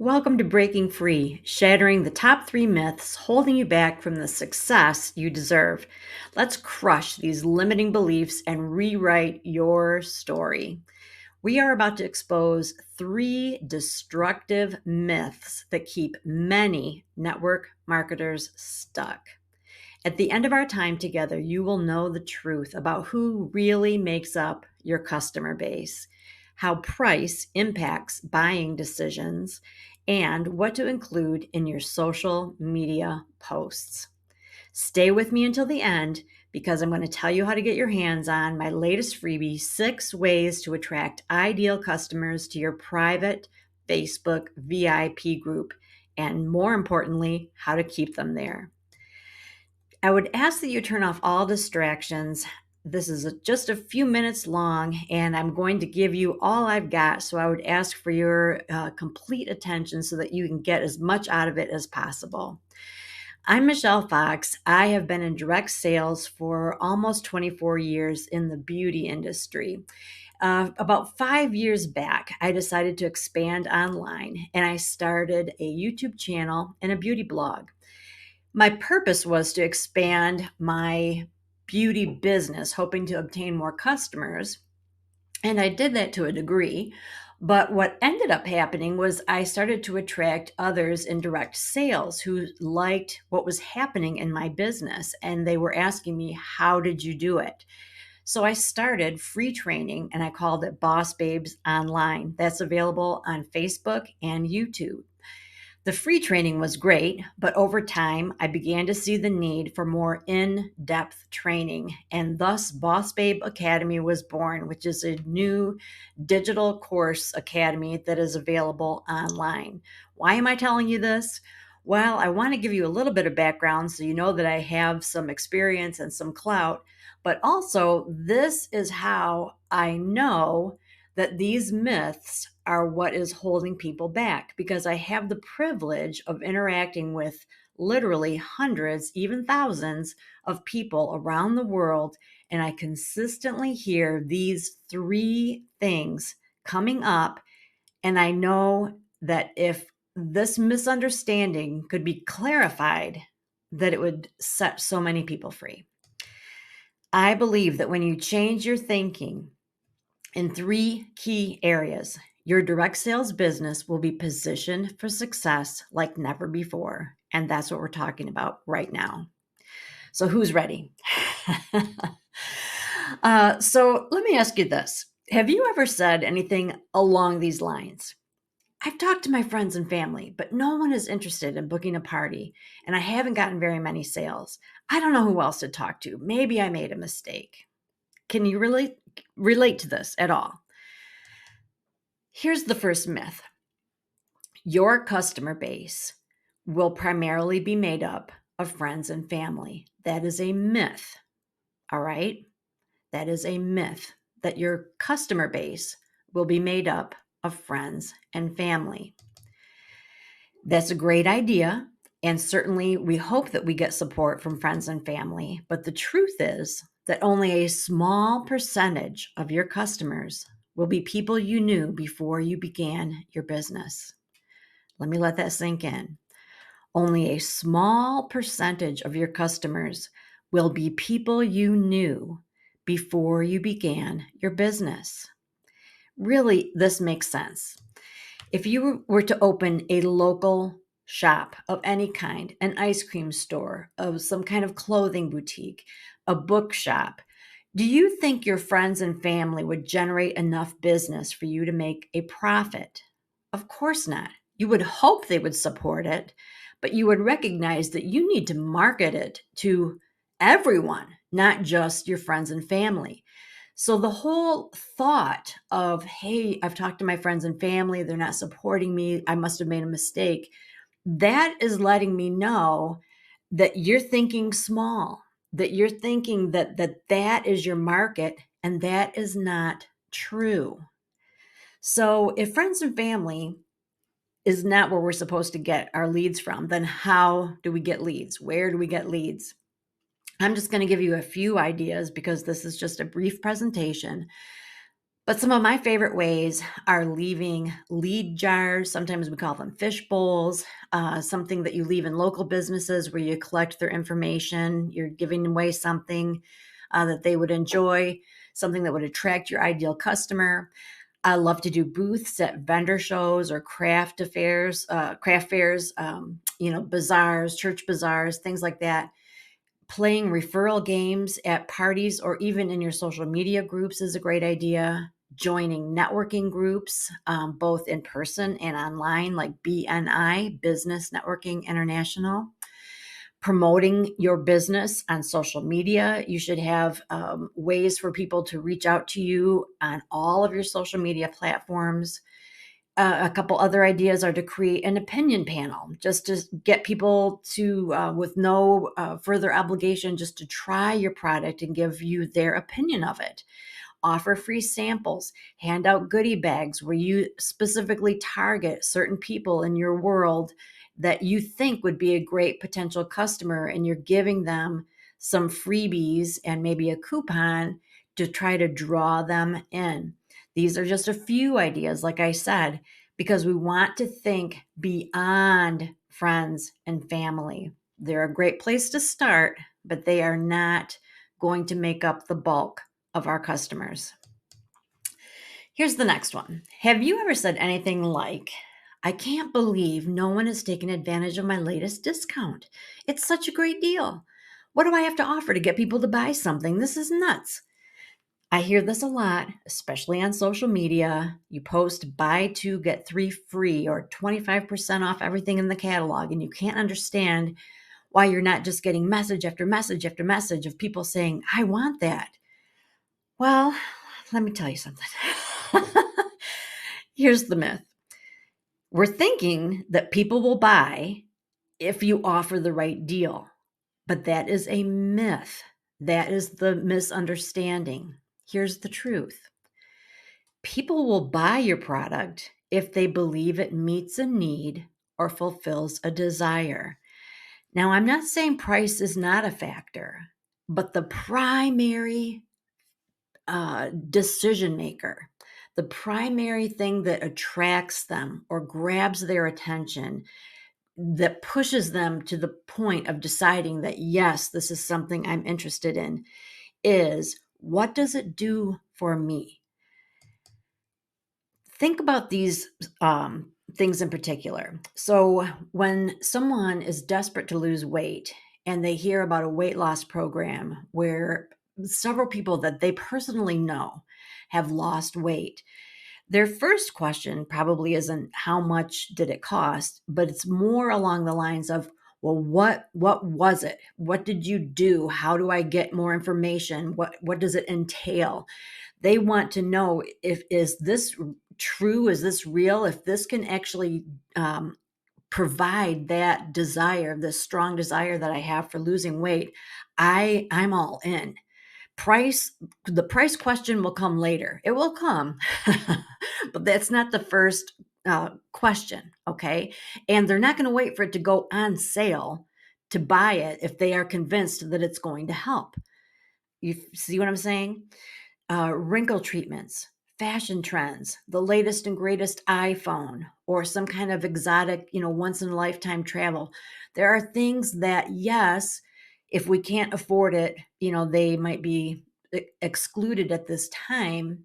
Welcome to Breaking Free, shattering the top 3 myths holding you back from the success you deserve. Let's crush these limiting beliefs and rewrite your story. We are about to expose 3 destructive myths that keep many network marketers stuck. At the end of our time together, you will know the truth about who really makes up your customer base, how price impacts buying decisions, and what to include in your social media posts. Stay with me until the end because I'm going to tell you how to get your hands on my latest freebie, 6 ways to attract ideal customers to your private Facebook VIP group, and more importantly, how to keep them there. I would ask that you turn off all distractions. This is just a few minutes long, and I'm going to give you all I've got. So I would ask for your complete attention so that you can get as much out of it as possible. I'm Michelle Fox. I have been in direct sales for almost 24 years in the beauty industry. About 5 years back, I decided to expand online and I started a YouTube channel and a beauty blog. My purpose was to expand my beauty business, hoping to obtain more customers. And I did that to a degree. But what ended up happening was I started to attract others in direct sales who liked what was happening in my business. And they were asking me, how did you do it? So I started free training and I called it Boss Babes Online. That's available on Facebook and YouTube. The free training was great, but over time, I began to see the need for more in depth training, and thus Boss Babe Academy was born, which is a new digital course academy that is available online. Why am I telling you this? Well, I want to give you a little bit of background so you know that I have some experience and some clout, but also this is how I know that these myths are what is holding people back because I have the privilege of interacting with literally hundreds, even thousands of people around the world. And I consistently hear these 3 things coming up. And I know that if this misunderstanding could be clarified, that it would set so many people free. I believe that when you change your thinking in 3 key areas, your direct sales business will be positioned for success like never before. And that's what we're talking about right now. So, who's ready? So, let me ask you this. Have you ever said anything along these lines? I've talked to my friends and family, but no one is interested in booking a party, and I haven't gotten very many sales. I don't know who else to talk to. Maybe I made a mistake. Can you really relate to this at all? Here's the first myth. Your customer base will primarily be made up of friends and family. That is a myth. All right? That is a myth that your customer base will be made up of friends and family. That's a great idea. And certainly we hope that we get support from friends and family. But the truth is that only a small percentage of your customers will be people you knew before you began your business. Let me let that sink in. Only a small percentage of your customers will be people you knew before you began your business. Really, this makes sense. If you were to open a local shop of any kind, an ice cream store, of some kind of clothing boutique, a bookshop, do you think your friends and family would generate enough business for you to make a profit? Of course not. You would hope they would support it, but you would recognize that you need to market it to everyone, not just your friends and family. So the whole thought of, hey, I've talked to my friends and family, they're not supporting me, I must have made a mistake, that is letting me know that you're thinking small, that you're thinking that is your market, and that is not true. So if friends and family is not where we're supposed to get our leads from, then how do we get leads? Where do we get leads? I'm just going to give you a few ideas because this is just a brief presentation. But some of my favorite ways are leaving lead jars. Sometimes we call them fish bowls, something that you leave in local businesses where you collect their information. You're giving away something that they would enjoy, something that would attract your ideal customer. I love to do booths at vendor shows or craft fairs, bazaars, church bazaars, things like that. Playing referral games at parties or even in your social media groups is a great idea. Joining networking groups, both in person and online, like BNI, Business Networking International. Promoting your business on social media. You should have ways for people to reach out to you on all of your social media platforms. A couple other ideas are to create an opinion panel, just to get people to, with no further obligation, just to try your product and give you their opinion of it. Offer free samples, hand out goodie bags where you specifically target certain people in your world that you think would be a great potential customer, and you're giving them some freebies and maybe a coupon to try to draw them in. These are just a few ideas, like I said, because we want to think beyond friends and family. They're a great place to start, but they are not going to make up the bulk of our customers. Here's the next one. Have you ever said anything like, I can't believe no one has taken advantage of my latest discount. It's such a great deal. What do I have to offer to get people to buy something? This is nuts. I hear this a lot, especially on social media. You post buy two, get three free or 25% off everything in the catalog, and you can't understand why you're not just getting message after message after message of people saying, I want that. Well, let me tell you something. Here's the myth. We're thinking that people will buy if you offer the right deal, but that is a myth. That is the misunderstanding. Here's the truth. People will buy your product if they believe it meets a need or fulfills a desire. Now, I'm not saying price is not a factor, but the primary decision maker, the primary thing that attracts them or grabs their attention, that pushes them to the point of deciding that, yes, this is something I'm interested in, is what does it do for me? Think about these things in particular. So, when someone is desperate to lose weight and they hear about a weight loss program where several people that they personally know have lost weight, their first question probably isn't how much did it cost, but it's more along the lines of, well, what was it? What did you do? How do I get more information? What does it entail? They want to know, if is this true? Is this real? If this can actually provide that desire, this strong desire that I have for losing weight, I'm all in. The price question will come later. It will come, but that's not the first question, okay? And they're not going to wait for it to go on sale to buy it if they are convinced that it's going to help. You see what I'm saying? Wrinkle treatments, fashion trends, the latest and greatest iPhone, or some kind of exotic, once in a lifetime travel. There are things that, yes, if we can't afford it, they might be excluded at this time.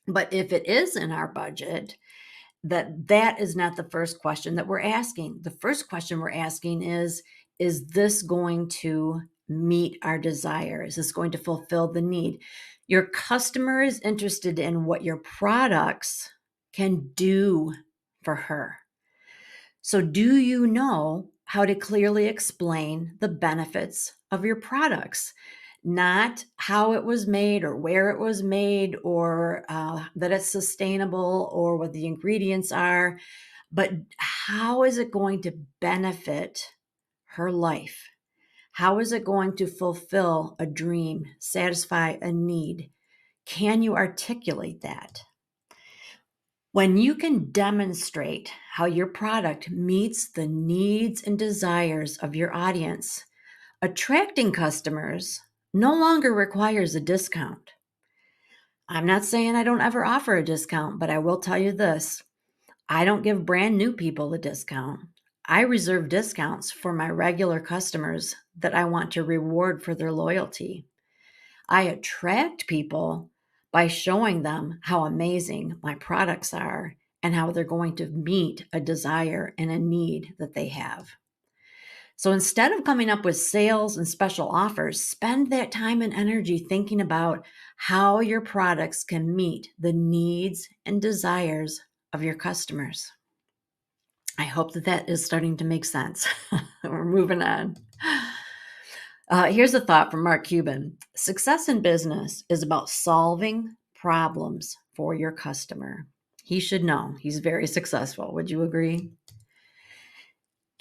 But if it is in our budget, that is not the first question that we're asking. The first question we're asking is this going to meet our desire? Is this going to fulfill the need? Your customer is interested in what your products can do for her. So, do you know how to clearly explain the benefits of your products? Not how it was made or where it was made, or that it's sustainable or what the ingredients are, but how is it going to benefit her life? How is it going to fulfill a dream, satisfy a need? Can you articulate that? When you can demonstrate how your product meets the needs and desires of your audience, attracting customers no longer requires a discount. I'm not saying I don't ever offer a discount, but I will tell you this. I don't give brand new people a discount. I reserve discounts for my regular customers that I want to reward for their loyalty. I attract people by showing them how amazing my products are and how they're going to meet a desire and a need that they have. So instead of coming up with sales and special offers, spend that time and energy thinking about how your products can meet the needs and desires of your customers. I hope that that is starting to make sense. We're moving on. Here's a thought from Mark Cuban. Success in business is about solving problems for your customer. He should know he's very successful. Would you agree?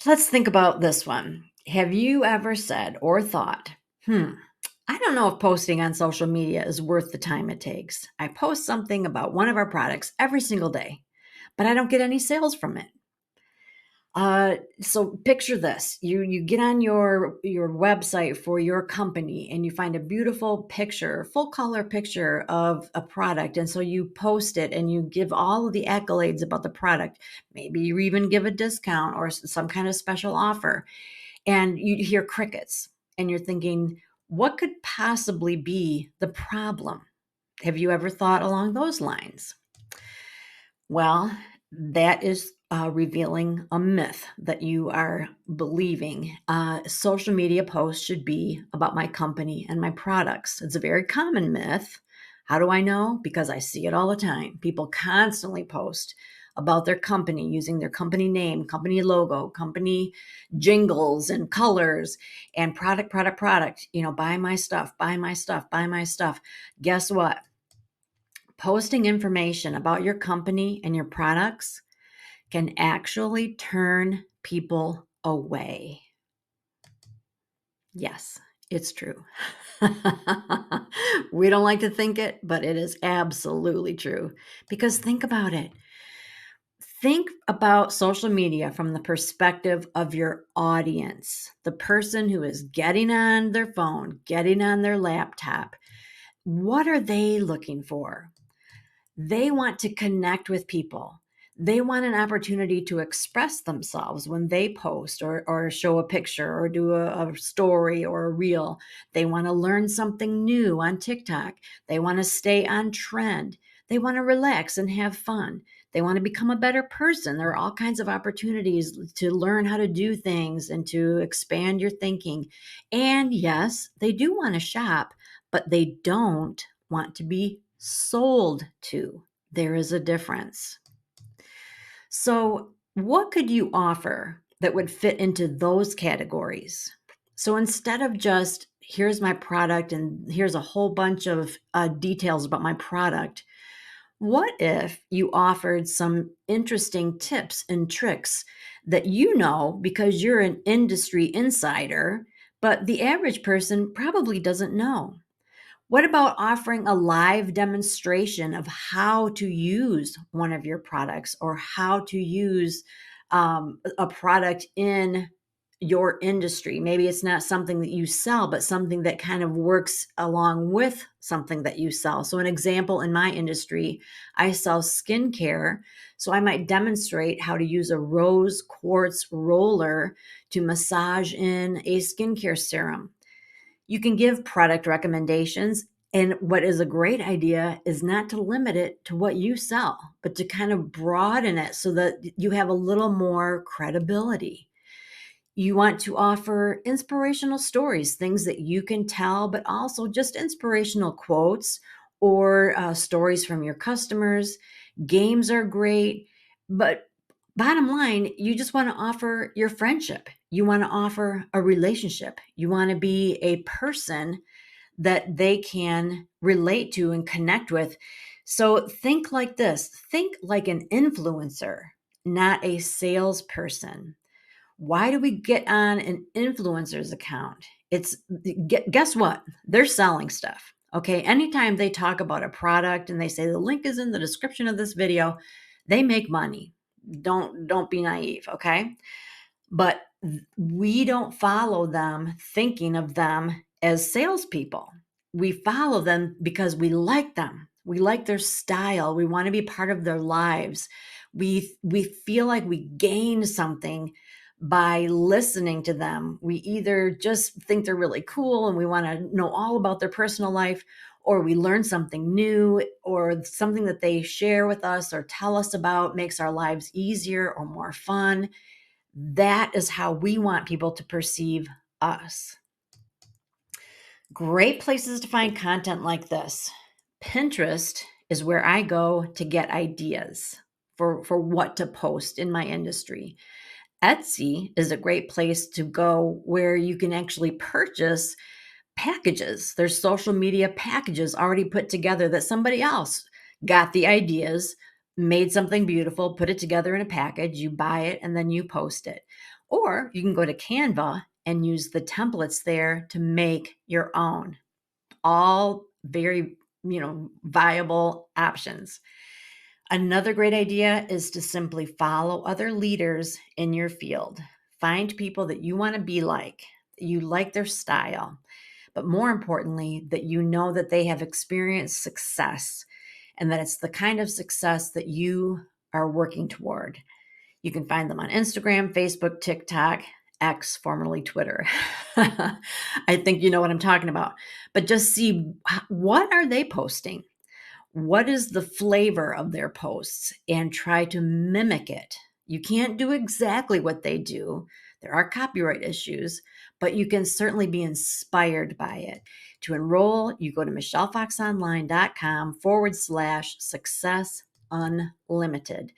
Let's think about this one. Have you ever said or thought, I don't know if posting on social media is worth the time it takes. I post something about one of our products every single day, but I don't get any sales from it. So picture this. You get on your website for your company and you find a beautiful picture, full color picture of a product. And so you post it and you give all of the accolades about the product. Maybe you even give a discount or some kind of special offer. And you hear crickets and you're thinking, what could possibly be the problem? Have you ever thought along those lines? Well, that is revealing a myth that you are believing. Social media posts should be about my company and my products. It's a very common myth. How do I know? Because I see it all the time. People constantly post about their company using their company name, company logo, company jingles and colors and product. Buy my stuff, buy my stuff, buy my stuff. Guess what? Posting information about your company and your products can actually turn people away. Yes, it's true. We don't like to think it, but it is absolutely true. Because think about it. Think about social media from the perspective of your audience, the person who is getting on their phone, getting on their laptop. What are they looking for? They want to connect with people. They want an opportunity to express themselves when they post or show a picture or do a story or a reel. They want to learn something new on TikTok. They want to stay on trend. They want to relax and have fun. They want to become a better person. There are all kinds of opportunities to learn how to do things and to expand your thinking. And yes, they do want to shop, but they don't want to be sold to. There is a difference. So, what could you offer that would fit into those categories? So, instead of just here's my product and here's a whole bunch of details about my product, what if you offered some interesting tips and tricks that you know because you're an industry insider, but the average person probably doesn't know? What about offering a live demonstration of how to use one of your products or how to use a product in your industry? Maybe it's not something that you sell, but something that kind of works along with something that you sell. So, an example in my industry, I sell skincare. So, I might demonstrate how to use a rose quartz roller to massage in a skincare serum. You can give product recommendations. And what is a great idea is not to limit it to what you sell, but to kind of broaden it so that you have a little more credibility. You want to offer inspirational stories, things that you can tell, but also just inspirational quotes or stories from your customers. Games are great, but bottom line, you just want to offer your friendship. You want to offer a relationship. You want to be a person that they can relate to and connect with. So think like this, think like an influencer, not a salesperson. Why do we get on an influencer's account? It's guess what? They're selling stuff. Okay. Anytime they talk about a product and they say the link is in the description of this video, they make money. Don't be naive. Okay. But we don't follow them thinking of them as salespeople. We follow them because we like them. We like their style. We want to be part of their lives. We feel like we gain something by listening to them. We either just think they're really cool and we want to know all about their personal life, or we learn something new, or something that they share with us or tell us about makes our lives easier or more fun. That is how we want people to perceive us. Great places to find content like this. Pinterest is where I go to get ideas for what to post in my industry. Etsy is a great place to go where you can actually purchase packages. There's social media packages already put together that somebody else got the ideas, made something beautiful, put it together in a package, you buy it, and then you post it. Or you can go to Canva and use the templates there to make your own. All very, viable options. Another great idea is to simply follow other leaders in your field. Find people that you want to be like, you like their style, but more importantly, that you know that they have experienced success and that it's the kind of success that you are working toward. You can find them on Instagram, Facebook, TikTok, X, formerly Twitter. I think you know what I'm talking about. But just see, what are they posting? What is the flavor of their posts, and try to mimic it. You can't do exactly what they do. There are copyright issues, but you can certainly be inspired by it. To enroll, you go to michellefoxonline.com/success unlimited.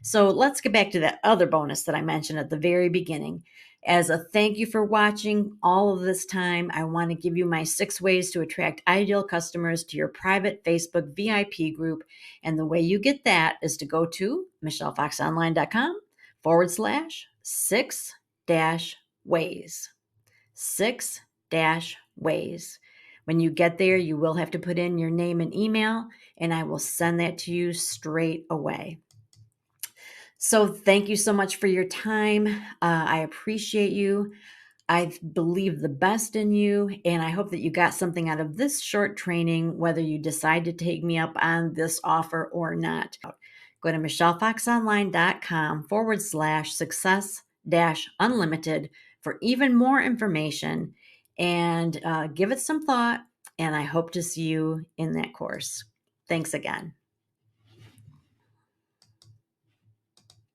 So let's get back to that other bonus that I mentioned at the very beginning. As a thank you for watching all of this time, I want to give you my 6 ways to attract ideal customers to your private Facebook VIP group. And the way you get that is to go to michellefoxonline.com/6 ways. 6 ways. When you get there, you will have to put in your name and email, and I will send that to you straight away. So thank you so much for your time. I appreciate you. I believe the best in you, and I hope that you got something out of this short training, whether you decide to take me up on this offer or not. Go to michellefoxonline.com/success unlimited for even more information, and give it some thought. And I hope to see you in that course. Thanks again.